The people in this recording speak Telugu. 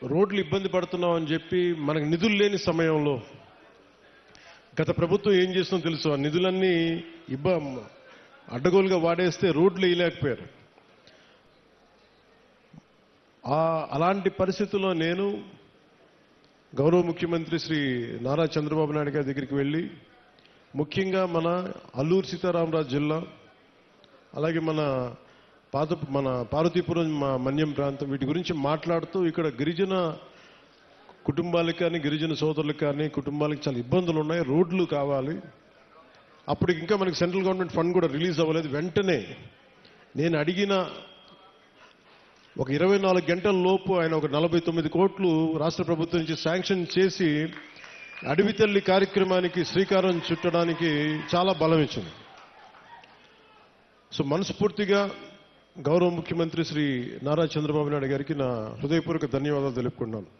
రోడ్లు ఇబ్బంది పడుతున్నాం అని చెప్పి మనకు నిధులు లేని సమయంలో గత ప్రభుత్వం ఏం చేస్తుందో తెలుసు. ఆ నిధులన్నీ అడ్డగోలుగా వాడేస్తే రోడ్లు వేయలేకపోయారు. అలాంటి పరిస్థితుల్లో నేను గౌరవ ముఖ్యమంత్రి శ్రీ నారా చంద్రబాబు నాయుడు గారి దగ్గరికి వెళ్ళి ముఖ్యంగా మన అల్లూరు సీతారామరాజు జిల్లా అలాగే మన పార్వతీపురం మన్యం ప్రాంతం వీటి గురించి మాట్లాడుతూ ఇక్కడ గిరిజన కుటుంబాలకు కానీ గిరిజన సోదరులకు కానీ కుటుంబాలకు చాలా ఇబ్బందులు ఉన్నాయి, రోడ్లు కావాలి. అప్పుడు ఇంకా మనకి సెంట్రల్ గవర్నమెంట్ ఫండ్ కూడా రిలీజ్ అవ్వలేదు. వెంటనే నేను అడిగిన ఒక 24 గంటల లోపు ఆయన ఒక 49 కోట్లు రాష్ట్ర ప్రభుత్వం నుంచి శాంక్షన్ చేసి అడవి తల్లి కార్యక్రమానికి శ్రీకారం చుట్టడానికి చాలా బలం ఇచ్చింది. సో మనస్ఫూర్తిగా గౌరవ ముఖ్యమంత్రి శ్రీ నారా చంద్రబాబు నాయుడు గారికి నా హృదయపూర్వక ధన్యవాదాలు తెలుపుకున్నాను.